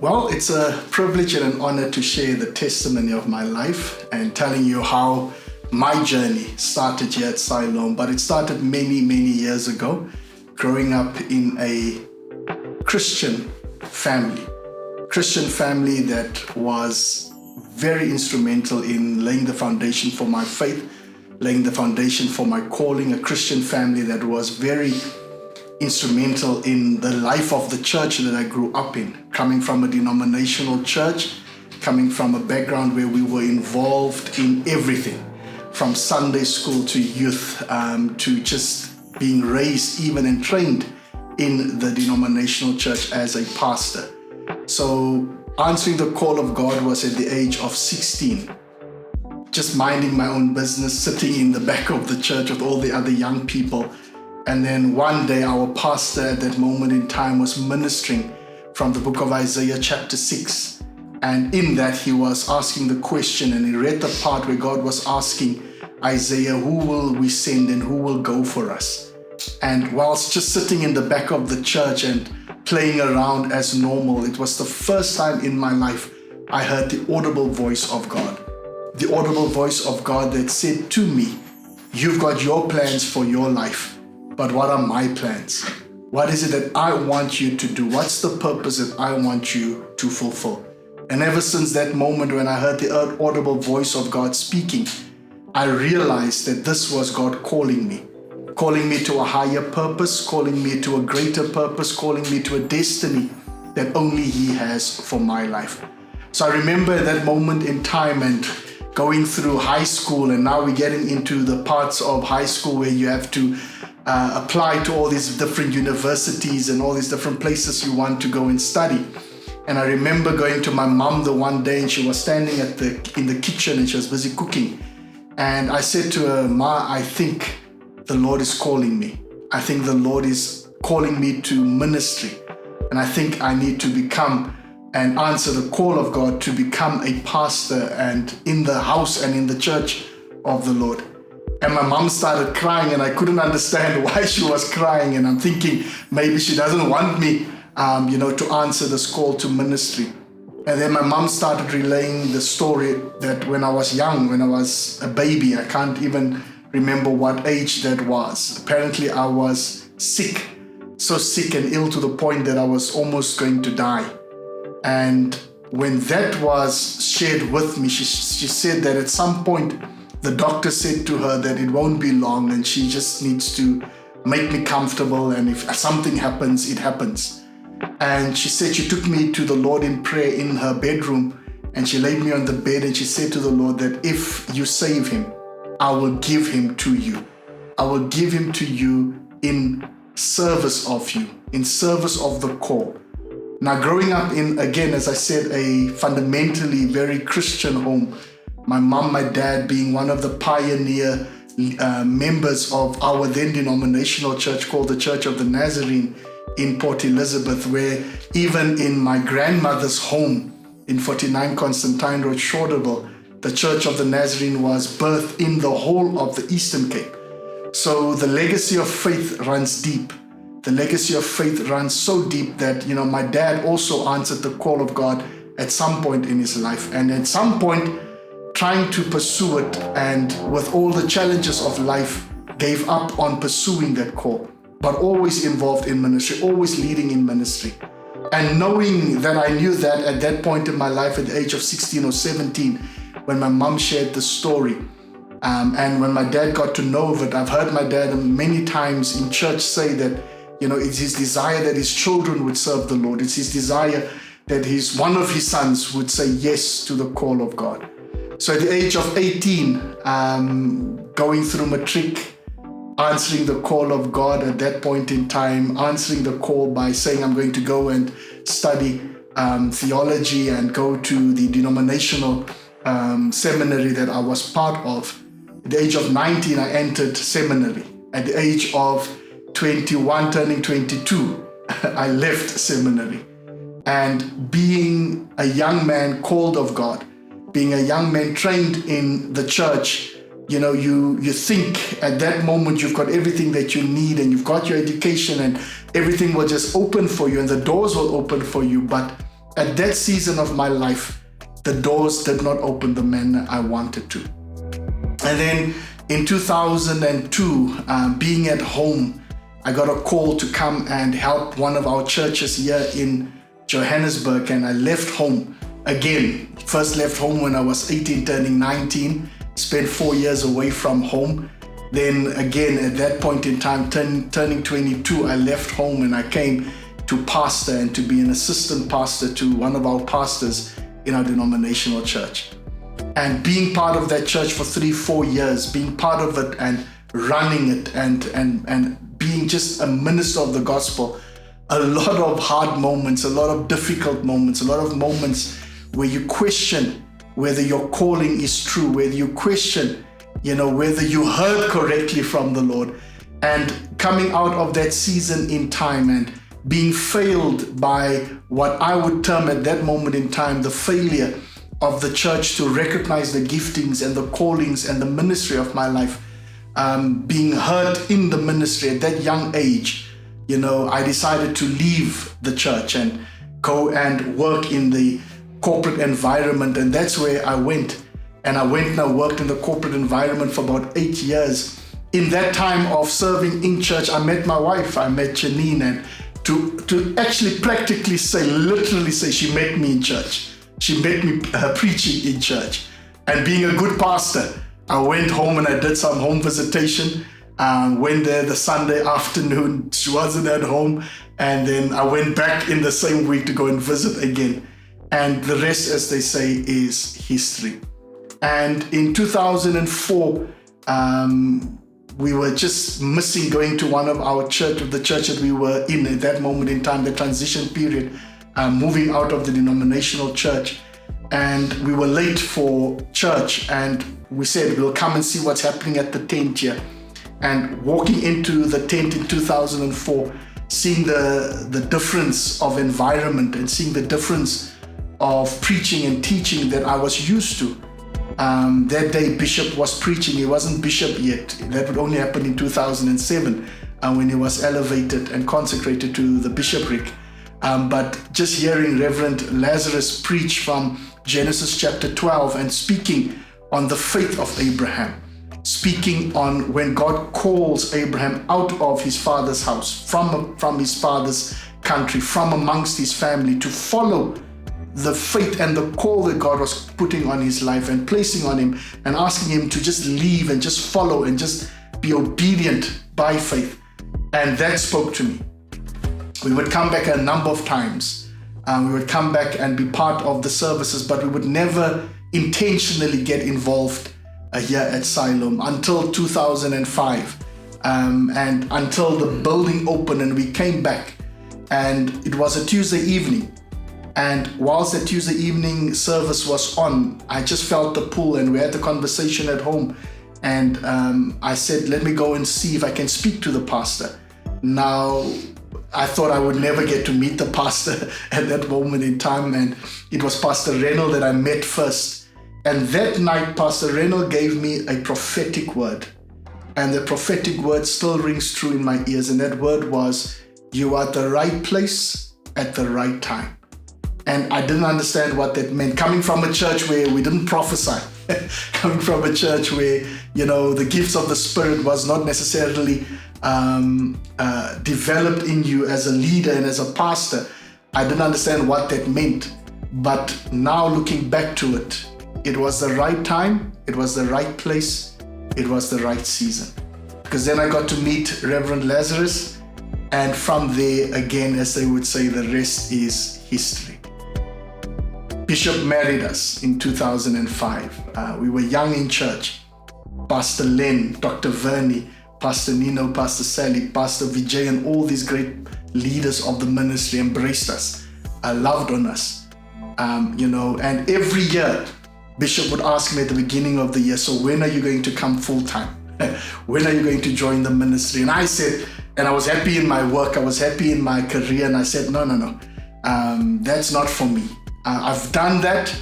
Well, it's a privilege and an honor to share the testimony of my life and telling you how my journey started here at Siloam. But it started many, many years ago, growing up in a Christian family that was very instrumental in laying the foundation for my faith, laying the foundation for my calling, a Christian family that was very instrumental in the life of the church that I grew up in, coming from a denominational church, coming from a background where we were involved in everything, from Sunday school to youth, to just being raised even and trained in the denominational church as a pastor. So answering the call of God was at the age of 16, just minding my own business, sitting in the back of the church with all the other young people. And then one day our pastor at that moment in time was ministering from the book of Isaiah chapter 6. And in that he was asking the question, and he read the part where God was asking Isaiah, who will we send and who will go for us? And whilst just sitting in the back of the church and playing around as normal, it was the first time in my life I heard the audible voice of God. The audible voice of God that said to me, you've got your plans for your life. But what are my plans? What is it that I want you to do? What's the purpose that I want you to fulfill? And ever since that moment when I heard the audible voice of God speaking, I realized that this was God calling me to a higher purpose, calling me to a greater purpose, calling me to a destiny that only He has for my life. So I remember that moment in time and going through high school, and now we're getting into the parts of high school where you have to apply to all these different universities and all these different places you want to go and study. And I remember going to my mom the one day, and she was standing in the kitchen and she was busy cooking. And I said to her, Ma, I think the Lord is calling me. I think the Lord is calling me to ministry. And I think I need to become and answer the call of God to become a pastor and in the house and in the church of the Lord. And my mom started crying, and I couldn't understand why she was crying. And I'm thinking maybe she doesn't want me, to answer this call to ministry. And then my mom started relaying the story that when I was young, when I was a baby, I can't even remember what age that was. Apparently I was sick, so sick and ill to the point that I was almost going to die. And when that was shared with me, she said that at some point, the doctor said to her that it won't be long and she just needs to make me comfortable, and if something happens, it happens. And she said she took me to the Lord in prayer in her bedroom, and she laid me on the bed and she said to the Lord that if you save him, I will give him to you. I will give him to you in service of you, in service of the call. Now, growing up in, again, as I said, a fundamentally very Christian home, my mom, my dad being one of the pioneer members of our then denominational church called the Church of the Nazarene in Port Elizabeth, where even in my grandmother's home in 49 Constantine Road, Shorterville, the Church of the Nazarene was birthed in the whole of the Eastern Cape. So the legacy of faith runs deep. The legacy of faith runs so deep that, my dad also answered the call of God at some point in his life. And at some point, trying to pursue it, and with all the challenges of life, gave up on pursuing that call, but always involved in ministry, always leading in ministry. And knowing that I knew that at that point in my life, at the age of 16 or 17, when my mom shared the story, and when my dad got to know of it, I've heard my dad many times in church say that, it's his desire that his children would serve the Lord. It's his desire that one of his sons would say yes to the call of God. So at the age of 18, going through matric, answering the call of God at that point in time, answering the call by saying I'm going to go and study theology and go to the denominational seminary that I was part of. At the age of 19, I entered seminary. At the age of 21, turning 22, I left seminary. And being a young man called of God, being a young man trained in the church, you think at that moment you've got everything that you need, and you've got your education, and everything will just open for you and the doors will open for you. But at that season of my life, the doors did not open the manner I wanted to. And then in 2002, being at home, I got a call to come and help one of our churches here in Johannesburg, and I left home again. First left home when I was 18, turning 19, spent 4 years away from home. Then again, at that point in time, turning 22, I left home and I came to pastor and to be an assistant pastor to one of our pastors in our denominational church. And being part of that church for 3-4 years, being part of it and running it and being just a minister of the gospel, a lot of hard moments, a lot of difficult moments, a lot of moments where you question whether your calling is true, whether you question, whether you heard correctly from the Lord. And coming out of that season in time and being failed by what I would term at that moment in time, the failure of the church to recognize the giftings and the callings and the ministry of my life, being hurt in the ministry at that young age, I decided to leave the church and go and work in the corporate environment. And that's where I went. And I went and I worked in the corporate environment for about 8 years. In that time of serving in church, I met my wife, I met Janine, and to actually practically say, literally say, she met me in church. She met me preaching in church. And being a good pastor, I went home and I did some home visitation. Went there the Sunday afternoon. She wasn't at home. And then I went back in the same week to go and visit again. And the rest, as they say, is history. And in 2004, we were just missing going to one of our the church that we were in at that moment in time, the transition period, moving out of the denominational church. And we were late for church, and we said, we'll come and see what's happening at the tent here. And walking into the tent in 2004, seeing the difference of environment and seeing the difference of preaching and teaching that I was used to. That day, Bishop was preaching. He wasn't Bishop yet. That would only happen in 2007 when he was elevated and consecrated to the bishopric. But just hearing Reverend Lazarus preach from Genesis chapter 12 and speaking on the faith of Abraham, speaking on when God calls Abraham out of his father's house, from his father's country, from amongst his family, to follow the faith and the call that God was putting on his life and placing on him, and asking him to just leave and just follow and just be obedient by faith. And that spoke to me. We would come back a number of times. We would come back and be part of the services, but we would never intentionally get involved here at Siloam until 2005, and until the building opened and we came back. And it was a Tuesday evening. And whilst the Tuesday evening service was on, I just felt the pull, and we had the conversation at home. And I said, let me go and see if I can speak to the pastor. Now, I thought I would never get to meet the pastor at that moment in time. And it was Pastor Reynold that I met first. And that night, Pastor Reynold gave me a prophetic word. And the prophetic word still rings true in my ears. And that word was, you are at the right place at the right time. And I didn't understand what that meant. Coming from a church where we didn't prophesy, coming from a church where, the gifts of the Spirit was not necessarily developed in you as a leader and as a pastor, I didn't understand what that meant. But now looking back to it, it was the right time, it was the right place, it was the right season. Because then I got to meet Reverend Lazarus, and from there, again, as they would say, the rest is history. Bishop married us in 2005. We were young in church. Pastor Len, Dr. Vernie, Pastor Nino, Pastor Sally, Pastor Vijay, and all these great leaders of the ministry embraced us, loved on us, and every year, Bishop would ask me at the beginning of the year, so when are you going to come full-time? When are you going to join the ministry? And I said, and I was happy in my work, I was happy in my career, and I said, no, that's not for me. I've done that.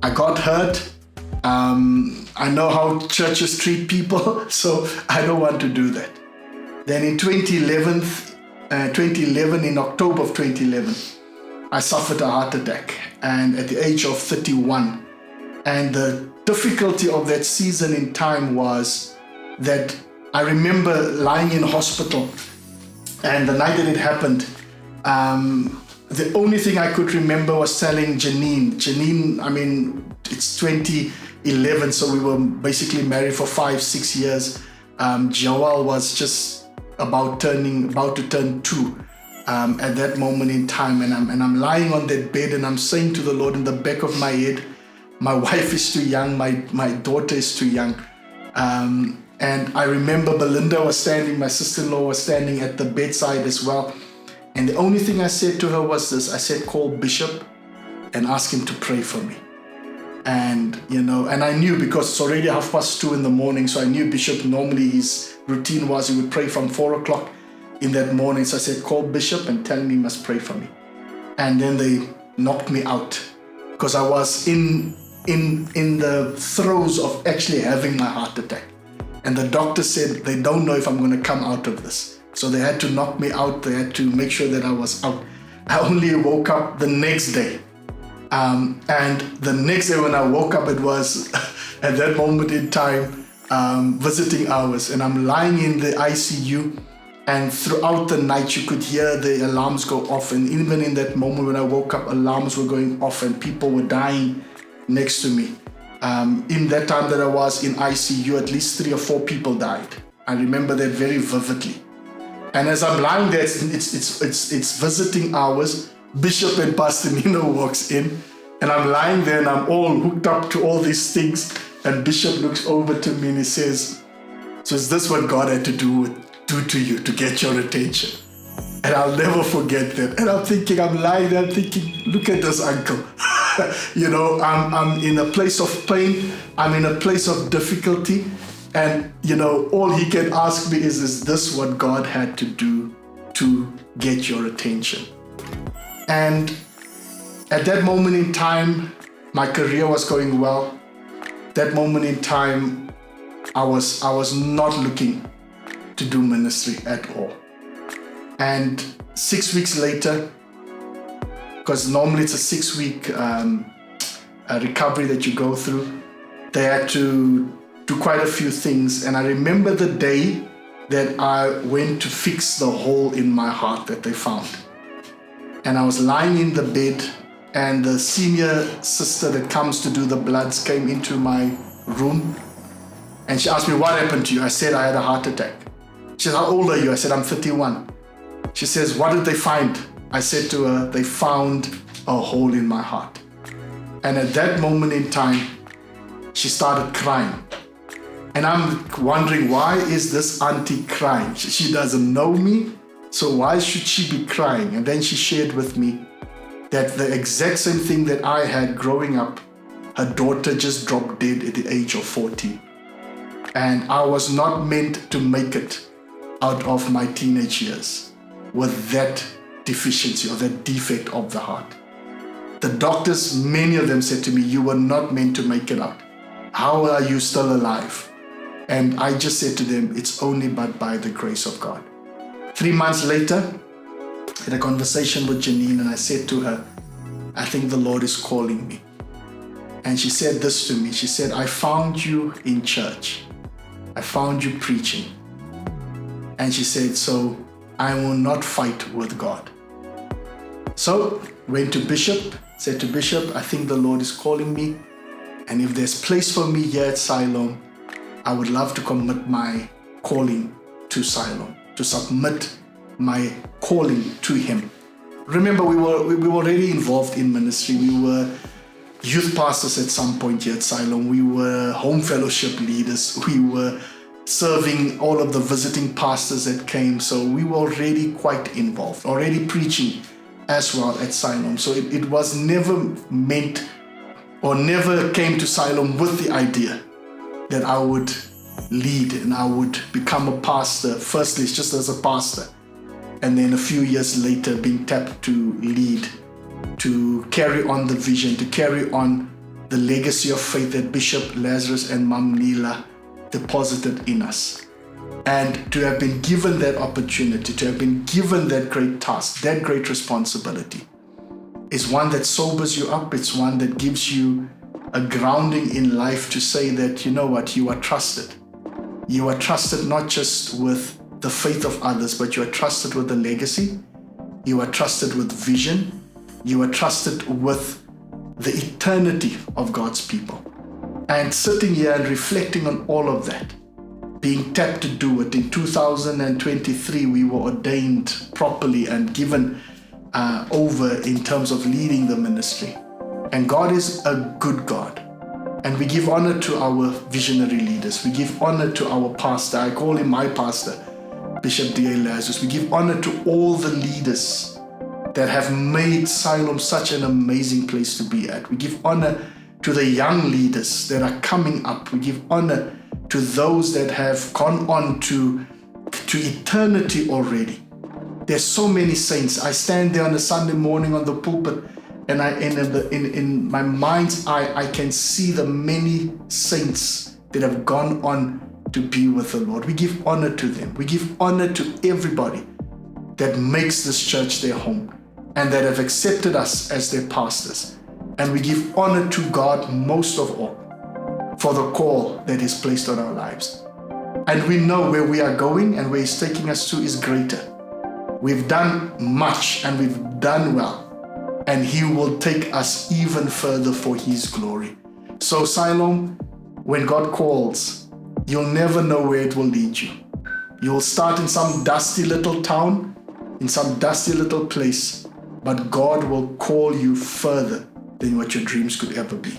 I got hurt. I know how churches treat people, so I don't want to do that. Then in 2011, in October of 2011, I suffered a heart attack, and at the age of 31. And the difficulty of that season in time was that I remember lying in hospital, and the night that it happened, the only thing I could remember was telling Janine, I mean, it's 2011, so we were basically married for 5-6 years. Joel was just about to turn 2 at that moment in time, and I'm lying on that bed, and I'm saying to the Lord in the back of my head, my wife is too young, my daughter is too young. And I remember Belinda was standing, my sister-in-law was standing at the bedside as well. And the only thing I said to her was this. I said, call Bishop and ask him to pray for me. And, and I knew, because it's already 2:30 in the morning, so I knew Bishop, normally his routine was he would pray from 4 o'clock in that morning. So I said, call Bishop and tell him he must pray for me. And then they knocked me out, because I was in the throes of actually having my heart attack. And the doctor said they don't know if I'm going to come out of this. So they had to knock me out. They had to make sure that I was out. I only woke up the next day. And the next day when I woke up, it was at that moment in time, visiting hours. And I'm lying in the ICU. And throughout the night, you could hear the alarms go off. And even in that moment when I woke up, alarms were going off and people were dying next to me. In that time that I was in ICU, at least 3 or 4 people died. I remember that very vividly. And as I'm lying there, it's visiting hours. Bishop and Pastor Nino walks in, and I'm lying there and I'm all hooked up to all these things. And Bishop looks over to me and he says, so is this what God had to do to you to get your attention? And I'll never forget that. And I'm lying there, I'm thinking, look at this uncle. I'm in a place of pain. I'm in a place of difficulty. And, all he can ask me is this what God had to do to get your attention? And at that moment in time, my career was going well. That moment in time, I was not looking to do ministry at all. And 6 weeks later, because normally it's a 6-week recovery that you go through, they had to do quite a few things. And I remember the day that I went to fix the hole in my heart that they found. And I was lying in the bed, and the senior sister that comes to do the bloods came into my room, and she asked me, what happened to you? I said, I had a heart attack. She said, how old are you? I said, I'm 31. She says, what did they find? I said to her, they found a hole in my heart. And at that moment in time, she started crying. And I'm wondering, why is this auntie crying? She doesn't know me, so why should she be crying? And then she shared with me that the exact same thing that I had growing up, her daughter just dropped dead at the age of 14. And I was not meant to make it out of my teenage years with that deficiency or that defect of the heart. The doctors, many of them said to me, you were not meant to make it out. How are you still alive? And I just said to them, it's only but by the grace of God. 3 months later, I had a conversation with Janine, and I said to her, I think the Lord is calling me. And she said this to me. She said, I found you in church. I found you preaching. And she said, so I will not fight with God. So went to Bishop, said to Bishop, I think the Lord is calling me. And if there's place for me here at Siloam, I would love to commit my calling to Siloam, to submit my calling to Him. Remember, we were already involved in ministry. We were youth pastors at some point here at Siloam. We were home fellowship leaders. We were serving all of the visiting pastors that came. So we were already quite involved, already preaching as well at Siloam. So it was never meant or never came to Siloam with the idea that I would lead and I would become a pastor. Firstly, it's just as a pastor. And then a few years later, being tapped to lead, to carry on the vision, to carry on the legacy of faith that Bishop Lazarus and Mom Neela deposited in us. And to have been given that opportunity, to have been given that great task, that great responsibility, is one that sobers you up. It's one that gives you a grounding in life to say that, you know what, you are trusted. You are trusted not just with the faith of others, but you are trusted with the legacy. You are trusted with vision. You are trusted with the eternity of God's people. And sitting here and reflecting on all of that, being tapped to do it. In 2023, we were ordained properly and given over in terms of leading the ministry. And God is a good God. And we give honor to our visionary leaders. We give honor to our pastor. I call him my pastor, Bishop D.A. Lazarus. We give honor to all the leaders that have made Siloam such an amazing place to be at. We give honor to the young leaders that are coming up. We give honor to those that have gone on to eternity already. There's so many saints. I stand there on a Sunday morning on the pulpit, and in my mind's eye, I can see the many saints that have gone on to be with the Lord. We give honor to them. We give honor to everybody that makes this church their home and that have accepted us as their pastors. And we give honor to God most of all for the call that is placed on our lives. And we know where we are going and where He's taking us to is greater. We've done much and we've done well, and He will take us even further for His glory. So Siloam, when God calls, you'll never know where it will lead you. You'll start in some dusty little town, in some dusty little place, but God will call you further than what your dreams could ever be.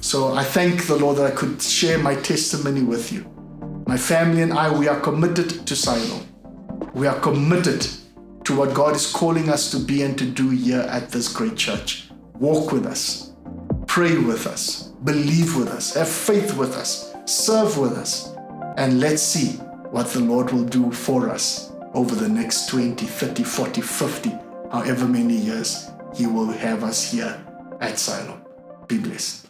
So I thank the Lord that I could share my testimony with you. My family and I, we are committed to Siloam. We are committed to what God is calling us to be and to do here at this great church. Walk with us, pray with us, believe with us, have faith with us, serve with us, and let's see what the Lord will do for us over the next 20, 30, 40, 50, however many years He will have us here at Siloam. Be blessed.